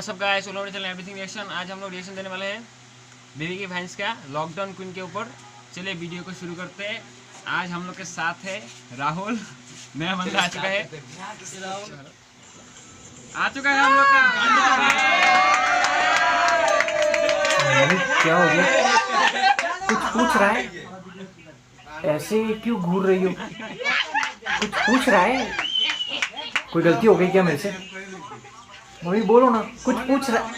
WhatsApp guys, channel everything reaction. आज हम लोग रिएक्शन देने वाले हैं बेबी की फैंस का लॉकडाउन क्वीन के ऊपर। चलिए वीडियो को शुरू करते हैं। आज हम लोग के साथ है राहुल, नया बंदा आ चुका है हम लोग का। क्या हो गया? कुछ पूछ रहा है? ऐसे क्यों घूर रही हो? कुछ पूछ रहा है? कोई गलती हो गई क्या मेरे से? मम्मी बोलो ना, कुछ पूछ रहा।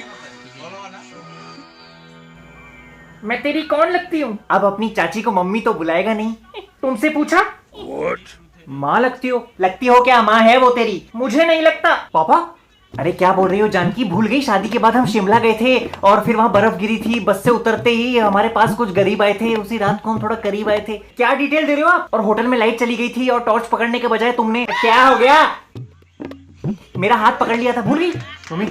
मैं तेरी कौन लगती हूँ? अब अपनी चाची को मम्मी तो बुलाएगा नहीं। तुमसे पूछा? माँ लगती हो? लगती हो क्या? माँ है वो तेरी। मुझे नहीं लगता। पापा? अरे क्या बोल रही हो जानकी? भूल गई? शादी के बाद हम शिमला गए थे और फिर वहाँ बर्फ गिरी थी। बस से उतरते ही हमारे पास कुछ गरीब आए थे। उसी रात को हम थोड़ा करीब आए थे। क्या डिटेल दे रहे हो आप? और होटल में लाइट चली गई थी और टॉर्च पकड़ने के बजाय तुमने क्या हो गया? मेरा हाथ पकड़ लिया था, भूल गई? मम्मी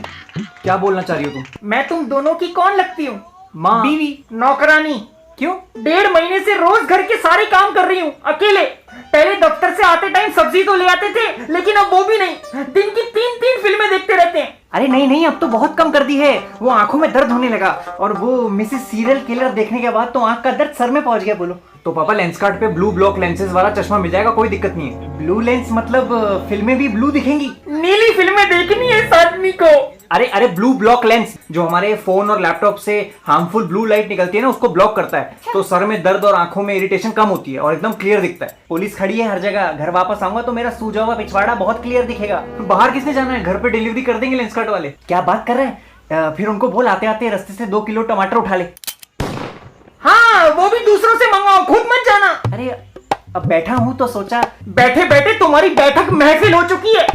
क्या बोलना चाह रही हो तुम? मैं तुम दोनों की कौन लगती हूँ? माँ, बीवी, नौकरानी। क्यों? 1.5 महीने से रोज घर के सारे काम कर रही हूँ अकेले। पहले दफ्तर से आते टाइम सब्जी तो ले आते थे, लेकिन अब वो भी नहीं। दिन की 3 फिल्में देखते रहते हैं। अरे नहीं नहीं, अब तो बहुत कम कर दी है। वो आंखों में दर्द होने लगा और वो मिसेस सीरियल किलर देखने के बाद तो आंख का दर्द सर में पहुंच गया। बोलो तो पापा लेंस कार्ड पे ब्लू ब्लॉक लेंसेज वाला चश्मा मिल जाएगा, कोई दिक्कत नहीं है। ब्लू लेंस मतलब फिल्में भी ब्लू दिखेंगी? नीली फिल्में देखनी है इस आदमी को। अरे अरे ब्लू ब्लॉक लेंस जो हमारे फोन और लैपटॉप से हार्मफुल ब्लू लाइट निकलती है ना, उसको ब्लॉक करता है। तो सर में दर्द और आंखों में इरिटेशन कम होती है और एकदम क्लियर दिखता है। पुलिस खड़ी है हर जगह। घर वापस आऊंगा तो मेरा सूजा हुआ पिछवाड़ा बहुत क्लियर दिखेगा। बाहर किसने जाना है? घर पे डिलीवरी कर देंगे लेंस कार्ड वाले। क्या बात कर रहे हैं? फिर उनको बोल आते आते रास्ते से 2 किलो टमाटर उठा ले। हाँ, वो भी दूसरों से मंगाओ, खुद मत जाना। अरे अब बैठा हूँ तो सोचा। बैठे बैठे तुम्हारी बैठक महफिल हो चुकी है।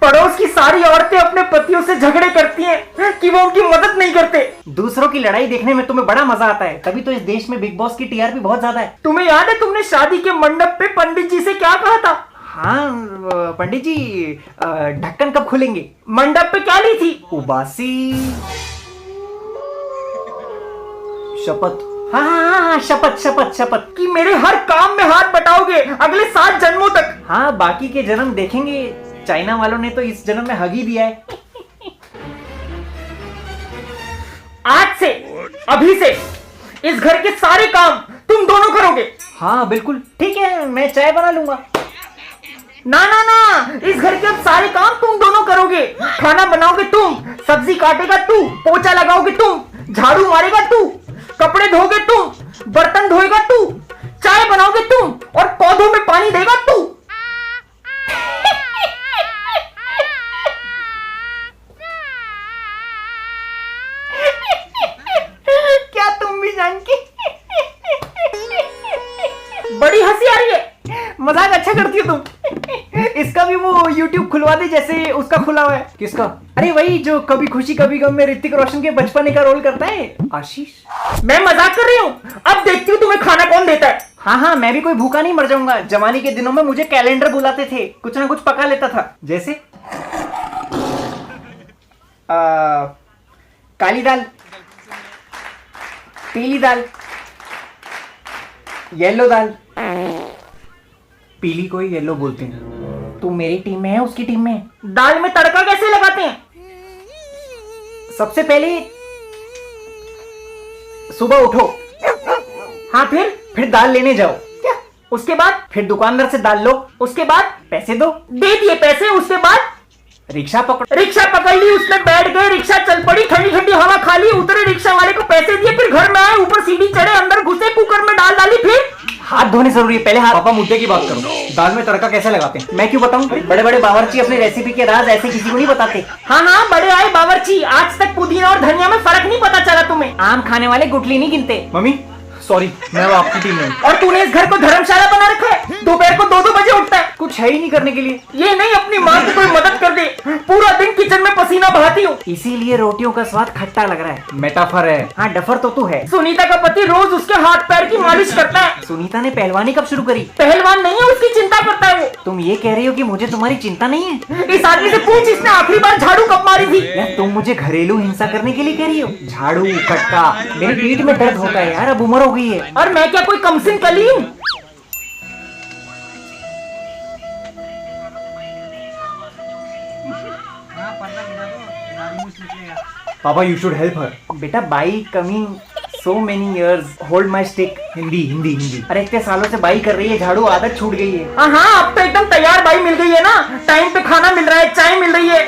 पड़ोस की सारी औरतें अपने पतियों से झगड़े करती हैं कि वो उनकी मदद नहीं करते। दूसरों की लड़ाई देखने में तुम्हें बड़ा मजा आता है, तभी तो इस देश में बिग बॉस की टीआरपी बहुत ज्यादा है। तुम्हें याद है तुमने शादी के मंडप पे पंडित जी से क्या कहा था? हाँ पंडित जी, ढक्कन कब खुलेंगे? मंडप पे क्या ली थी? उबासी शपथ। हाँ, शपथ शपथ शपथ कि मेरे हर काम में हाथ बटाओगे अगले 7 जन्मों तक। हाँ, बाकी के जन्म देखेंगे। चाइना वालों ने तो इस जन्म में हग ही दिया है। आज से, अभी से इस घर के सारे काम तुम दोनों करोगे। हाँ बिल्कुल ठीक है, मैं चाय बना लूंगा। ना ना ना, इस घर के अब सारे काम तुम दोनों करोगे। खाना बनाओगे तुम, सब्जी काटेगा तू, पोछा लगाओगे तुम, झाड़ू मारेगा तू, कपड़े धोगे तुम, बर्तन धोएगा तू, चाय बनाओगे तुम और पौधों में पानी देगा तू। क्या तुम भी जानकी? बड़ी हंसी आ रही है। मजाक अच्छा करती हो तुम। इसका भी वो YouTube खुलवा दे जैसे उसका खुला हुआ है। किसका? अरे वही जो कभी खुशी कभी गम में ऋतिक रोशन के बचपने का रोल करता है, आशीष। मैं मजाक कर रही हूँ। अब देखती हूँ तुम्हें खाना कौन देता है। हाँ हाँ, मैं भी कोई भूखा नहीं मर जाऊंगा। जवानी के दिनों में मुझे कैलेंडर बुलाते थे, कुछ ना कुछ पका लेता था। जैसे काली दाल, पीली दाल, येलो दाल। पीली को ही येलो बोलते हैं। तू मेरी टीम में है, उसकी टीम में। दाल में तड़का कैसे लगाते हैं? सबसे पहले सुबह उठो। हाँ, फिर दाल लेने जाओ। क्या? उसके बाद फिर दुकानदार से दाल लो। उसके बाद पैसे दो। दे दिए पैसे। उसके बाद रिक्शा पकड़ ली, उसमें बैठ गए, रिक्शा चल पड़ी, ठंडी ठंडी हवा खा ली, उतरे, रिक्शा वाले को पैसे दिए, फिर घर में आए, ऊपर सीढ़ी चढ़े, अंदर घुसे, कुकर में दाल डाली, फिर हाथ धोने जरूरी है। पहले हाथ। पापा मुद्दे की बात करो। दाल में तड़का कैसे लगाते हैं? मैं क्यों बताऊं? बड़े बड़े बावर्ची अपनी रेसिपी के राज ऐसे किसी को नहीं बताते। हाँ हाँ, बड़े आए बावर्ची। आज तक पुदीना और धनिया में फर्क नहीं पता चला तुम्हें। आम खाने वाले गुठली नहीं गिनते। मम्मी सॉरी, मैं वो आपकी टीम में। और तूने इस घर को धर्मशाला बना रखा है। दोपहर को 2-2 बजे उठता है, कुछ है ही नहीं करने के लिए। ये नहीं अपनी माँ की कोई मदद कर दे, पूरा दिन किचन में पसीना बहाती हूँ। इसीलिए रोटियों का स्वाद खट्टा लग रहा है। मेटाफर है। हाँ, डफर तो तू है। सुनीता का पति रोज उसके हाथ पैर की मालिश करता है। सुनीता ने पहलवानी कब शुरू करी? पहलवान नहीं है, उसकी चिंता करता है वो। तुम ये कह रही हो कि मुझे तुम्हारी चिंता नहीं है? इस आदमी से पूछ इसने आखिरी बार झाड़ू कब मारी थी। यार तुम मुझे घरेलू हिंसा करने के लिए कह रही हो? झाड़ू फटका, मेरी पीठ में दर्द होता है यार, अब उम्र हो गई है। और मैं क्या कोई कमसिन कली हूँ? हाँ, पर्दा गिरा दो, गाड़ी में निकलेगा। पापा यू शुड हेल्प हर। बेटा by coming so many years hold my stick। Hindi Hindi Hindi. अरे इतने सालों से बाई कर रही है, झाड़ू आदत छूट गई है। हाँ अब तो एकदम तैयार बाई मिल गई है ना, टाइम पे खाना मिल रहा है, चाय मिल रही है।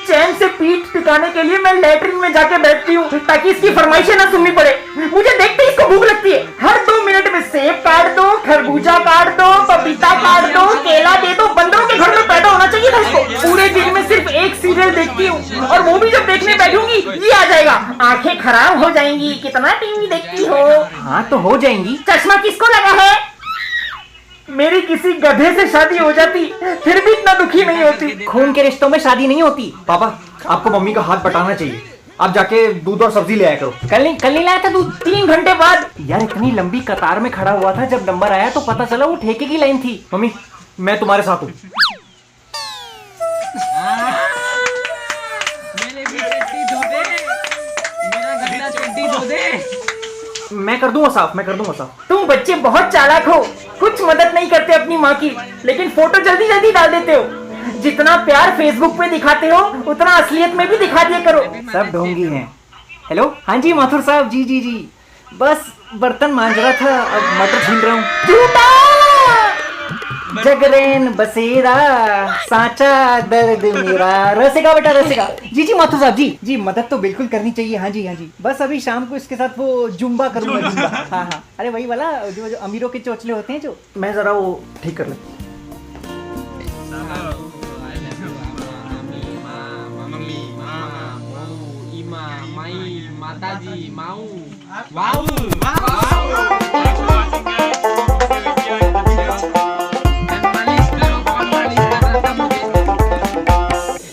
चैन से पीठ टिकाने के लिए मैं लेटरिन में जाके बैठती हूँ ताकि इसकी फरमाइशें ना सुननी पड़े। मुझे देखते ही इसको भूख लगती है। हर 2 मिनट में सेब काट दो, खरबूजा काट दो, पपीता काट दो, केला दे दो। बंदरों के घर में पैदा होना चाहिए था इसको। पूरे दिन में सिर्फ एक सीरियल देखती हूँ और वो भी जब देखने बैठूंगी ये आ जाएगा, आंखें खराब हो जाएंगी, कितना टीवी देखती हो। हाँ तो हो जाएंगी। चश्मा किसको लगा है? मेरी किसी गधे से शादी हो जाती फिर भी इतना दुखी नहीं होती। खून के रिश्तों में शादी नहीं होती। पापा आपको मम्मी का हाथ बटाना चाहिए, आप जाके दूध और सब्जी ले आया करो। कल नहीं लाया था दूध, 3 घंटे बाद। यार इतनी लंबी कतार में खड़ा हुआ था, जब नंबर आया तो पता चला वो ठेके की लाइन थी। मम्मी मैं तुम्हारे साथ हूँ। मैं कर दूंगा साफ। तुम बच्चे बहुत चालाक हो, कुछ मदद नहीं करते अपनी माँ की, लेकिन फोटो जल्दी जल्दी डाल देते हो। जितना प्यार फेसबुक पे दिखाते हो उतना असलियत में भी दिखा दिया करो। सब ढोंगी हैं। हेलो हाँ जी माथुर साहब, जी बस बर्तन मांज रहा था, अब मटर छील रहा हूँ। झूठा जगरेन बसेरा साचा दर्द मेरा। रसेगा बेटा रसेगा। जी माथुर साहब जी मदद तो बिल्कुल करनी चाहिए। हाँ जी बस अभी शाम को इसके साथ वो जुम्बा करूंगा, जुम्बा। हाँ अरे वही वाला जो अमीरों के चोचले होते हैं, जो मैं जरा वो ठीक कर ले। माताजी माऊ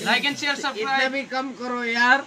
लाइक एंड शेयर सब्सक्राइब भी कम करो यार।